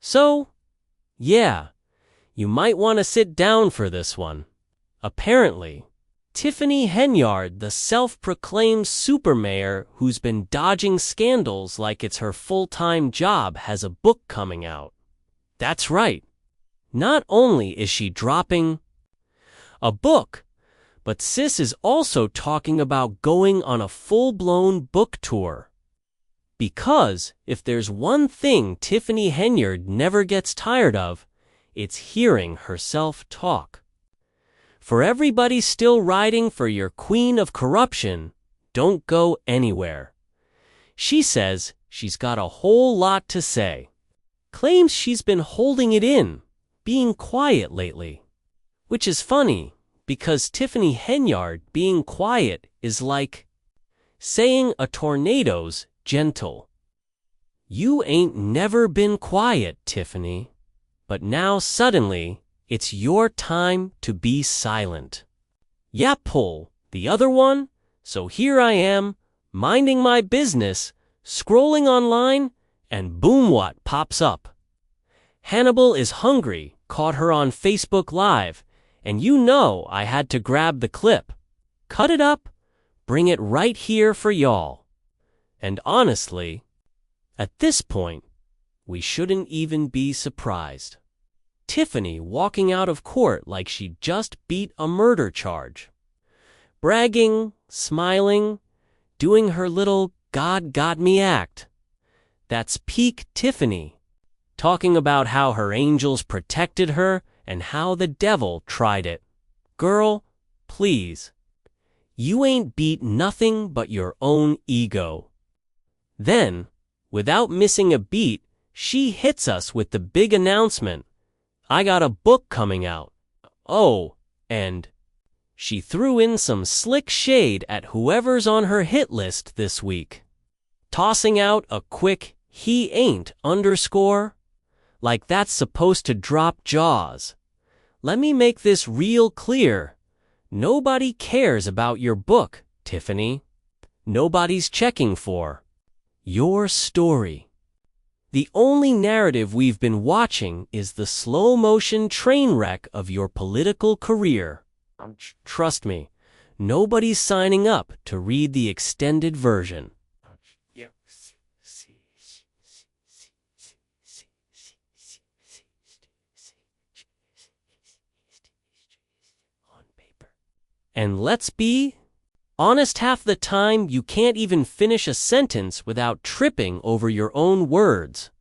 So, yeah, you might want to sit down for this one. Apparently, Tiffany Henyard, the self-proclaimed supermayor who's been dodging scandals like it's her full-time job, has a book coming out. That's right. Not only is she dropping a book, but sis is also talking about going on a full-blown book tour. Because if there's one thing Tiffany Henyard never gets tired of, it's hearing herself talk. For everybody still riding for your queen of corruption, don't go anywhere. She says she's got a whole lot to say. Claims she's been holding it in, being quiet lately. Which is funny, because Tiffany Henyard being quiet is like saying a tornado's gentle. You ain't never been quiet, Tiffany. But now suddenly, it's your time to be silent. Yeah, pull the other one, so here I am, minding my business, scrolling online, and boom, what pops up. Hannibal is hungry caught her on Facebook Live, and you know I had to grab the clip, cut it up, bring it right here for y'all. And honestly, at this point, we shouldn't even be surprised. Tiffany walking out of court like she just beat a murder charge. Bragging, smiling, doing her little God got me act. That's peak Tiffany. Talking about how her angels protected her and how the devil tried it. Girl, please. You ain't beat nothing but your own ego. Then, without missing a beat, she hits us with the big announcement. I got a book coming out. Oh, and she threw in some slick shade at whoever's on her hit list this week. Tossing out a quick he ain't underscore, like that's supposed to drop jaws. Let me make this real clear. Nobody cares about your book, Tiffany. Nobody's checking for your story. The only narrative we've been watching is the slow-motion train wreck of your political career. Trust me, nobody's signing up to read the extended version. And let's be honest, half the time you can't even finish a sentence without tripping over your own words.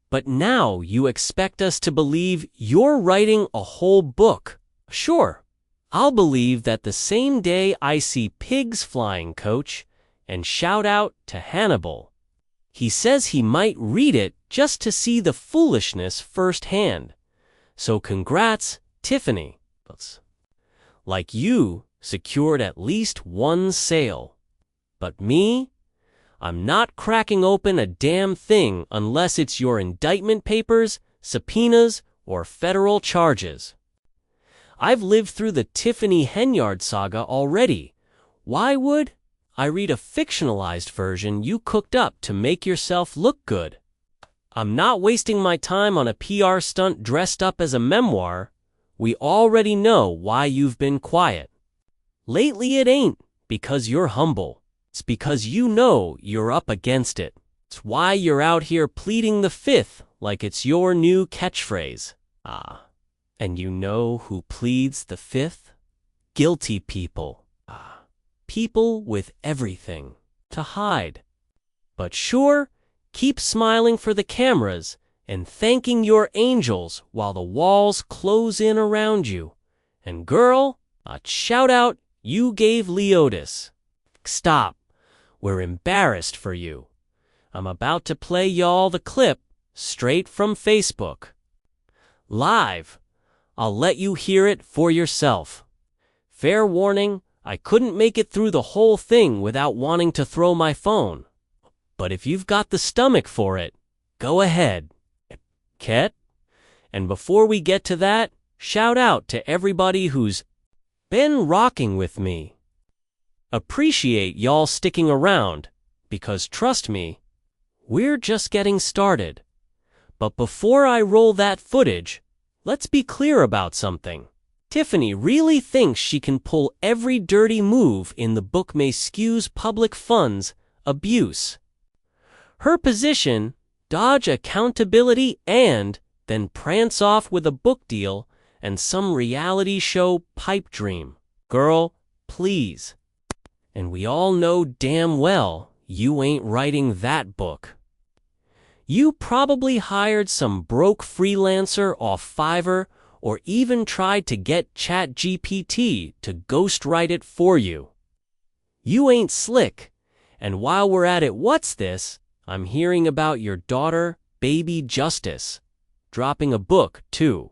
But now you expect us to believe you're writing a whole book. Sure, I'll believe that the same day I see pigs flying, coach, and shout out to Hannibal. He says he might read it just to see the foolishness firsthand. So congrats, Tiffany. Like you secured at least one sale. But me? I'm not cracking open a damn thing unless it's your indictment papers, subpoenas, or federal charges. I've lived through the Tiffany Henyard saga already. Why would I read a fictionalized version you cooked up to make yourself look good? I'm not wasting my time on a PR stunt dressed up as a memoir. We already know why you've been quiet. Lately it ain't because you're humble. It's because you know you're up against it. It's why you're out here pleading the fifth like it's your new catchphrase. And you know who pleads the fifth? Guilty people. People with everything to hide. But sure, keep smiling for the cameras and thanking your angels while the walls close in around you. And girl, a shout out you gave Leotis. Stop. We're embarrassed for you. I'm about to play y'all the clip straight from Facebook. Live. I'll let you hear it for yourself. Fair warning, I couldn't make it through the whole thing without wanting to throw my phone. But if you've got the stomach for it, go ahead. Ket? And before we get to that, shout out to everybody who's been rocking with me. Appreciate y'all sticking around, because trust me, we're just getting started. But before I roll that footage, let's be clear about something. Tiffany really thinks she can pull every dirty move in the book may skews public funds, abuse. Her position, dodge accountability and then prance off with a book deal and some reality show pipe dream. Girl, please. And we all know damn well you ain't writing that book. You probably hired some broke freelancer off Fiverr or even tried to get ChatGPT to ghostwrite it for you. You ain't slick. And while we're at it, what's this? I'm hearing about your daughter, Baby Justice, dropping a book, too.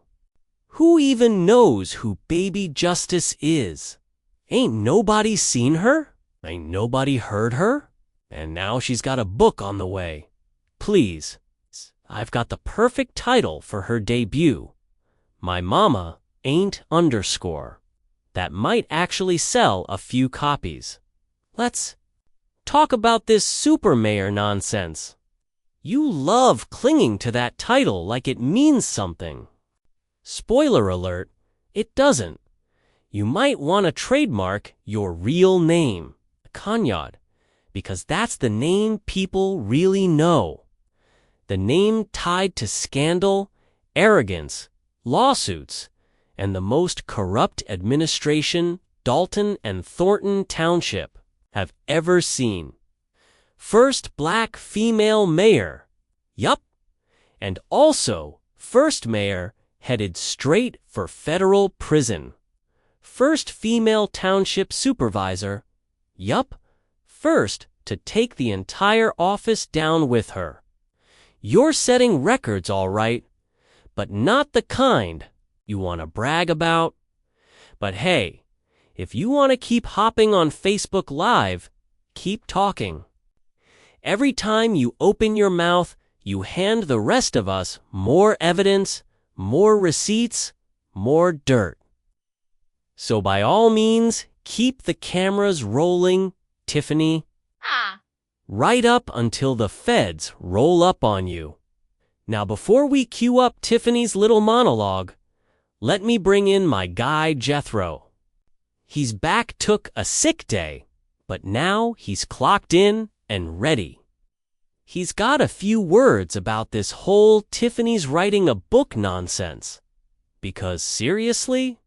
Who even knows who Baby Justice is? Ain't nobody seen her? Ain't nobody heard her? And now she's got a book on the way. Please, I've got the perfect title for her debut. My Mama Ain't _ That might actually sell a few copies. Let's talk about this super mayor nonsense. You love clinging to that title like it means something. Spoiler alert, it doesn't. You might want to trademark your real name, Henyard, because that's the name people really know. The name tied to scandal, arrogance, lawsuits, and the most corrupt administration Dalton and Thornton Township have ever seen. First black female mayor. Yup. And also first mayor headed straight for federal prison. First female township supervisor. Yup. First to take the entire office down with her. You're setting records, all right, but not the kind you want to brag about. But hey, if you want to keep hopping on Facebook Live, keep talking. Every time you open your mouth, you hand the rest of us more evidence, more receipts, more dirt. So by all means, keep the cameras rolling, Tiffany. Right up until the feds roll up on you. Now before we cue up Tiffany's little monologue, let me bring in my guy Jethro. He's back took a sick day, but now he's clocked in and ready. He's got a few words about this whole Tiffany's writing a book nonsense. Because seriously?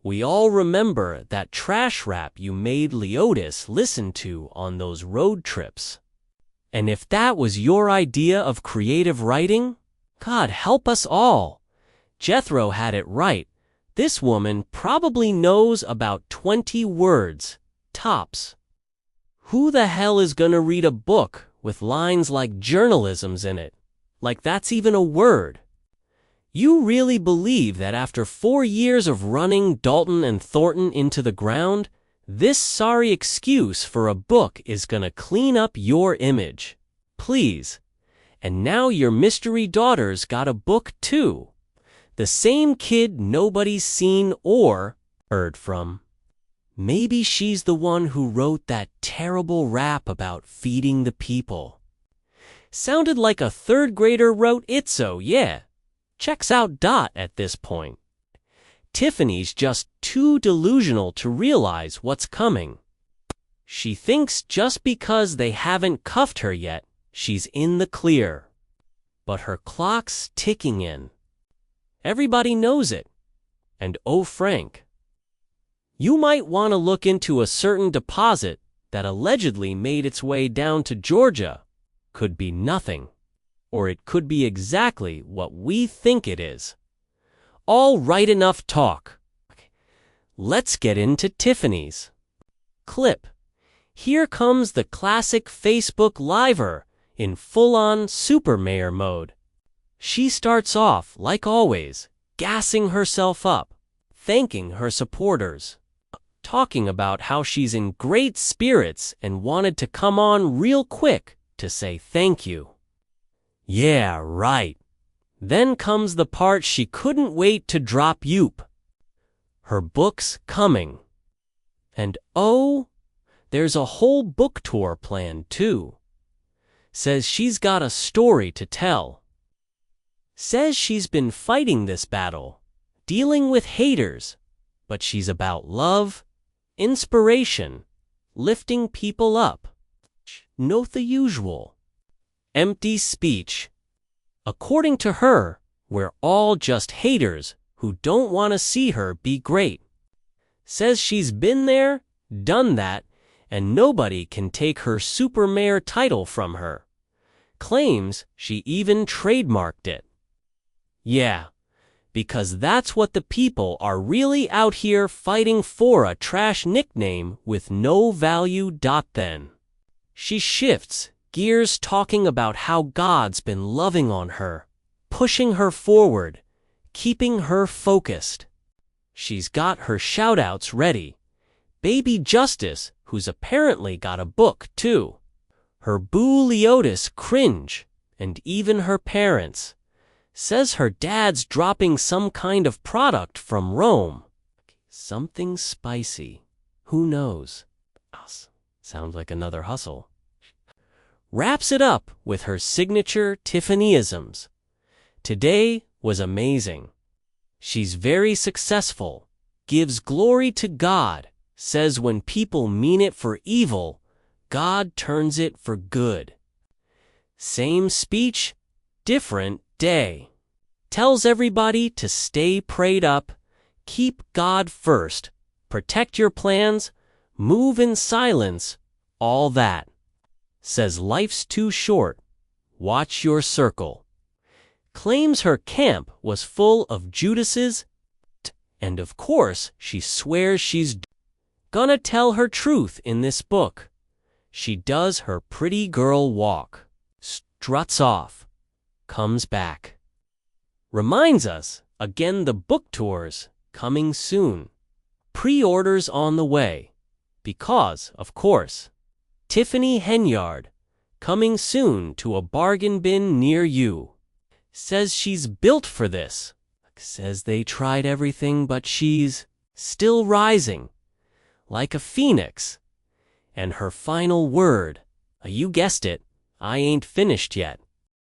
We all remember that trash rap you made Leotis listen to on those road trips. And if that was your idea of creative writing, God help us all. Jethro had it right. This woman probably knows about 20 words, tops. Who the hell is gonna read a book with lines like journalism's in it? Like that's even a word. You really believe that after 4 years of running Dalton and Thornton into the ground, this sorry excuse for a book is gonna clean up your image? Please. And now your mystery daughter's got a book too. The same kid nobody's seen or heard from. Maybe she's the one who wrote that terrible rap about feeding the people. Sounded like a third grader wrote it, so yeah. Checks out Dot at this point. Tiffany's just too delusional to realize what's coming. She thinks just because they haven't cuffed her yet, she's in the clear. But her clock's ticking in. Everybody knows it. And oh Frank, you might want to look into a certain deposit that allegedly made its way down to Georgia. Could be nothing. Or it could be exactly what we think it is. All right, enough talk. Let's get into Tiffany's clip. Here comes the classic Facebook Liver in full-on super mayor mode. She starts off, like always, gassing herself up, thanking her supporters, talking about how she's in great spirits and wanted to come on real quick to say thank you. Yeah, right. Then comes the part she couldn't wait to drop Yoop. Her book's coming. And oh, there's a whole book tour planned too. Says she's got a story to tell. Says she's been fighting this battle, dealing with haters, but she's about love, inspiration, lifting people up. Note the usual. Empty speech. According to her, we're all just haters who don't want to see her be great. Says she's been there, done that, and nobody can take her super mayor title from her. Claims she even trademarked it. Yeah, because that's what the people are really out here fighting for, a trash nickname with no value. Then she shifts gears, talking about how God's been loving on her, pushing her forward, keeping her focused. She's got her shoutouts ready. Baby Justice, who's apparently got a book too. Her boo Leotis cringe, and even her parents. Says her dad's dropping some kind of product from Rome. Something spicy. Who knows? Sounds like another hustle. Wraps it up with her signature Tiffanyisms. Today was amazing. She's very successful, gives glory to God, says when people mean it for evil, God turns it for good. Same speech, different day. Tells everybody to stay prayed up, keep God first, protect your plans, move in silence, all that. Says life's too short, watch your circle. Claims her camp was full of Judases, and of course she swears she's gonna tell her truth in this book. She does her pretty girl walk, struts off, comes back. Reminds us, again, the book tours coming soon. Pre-orders on the way. Because, of course, Tiffany Henyard, coming soon to a bargain bin near you. Says she's built for this. Says they tried everything but she's still rising, like a phoenix. And her final word, you guessed it, I ain't finished yet.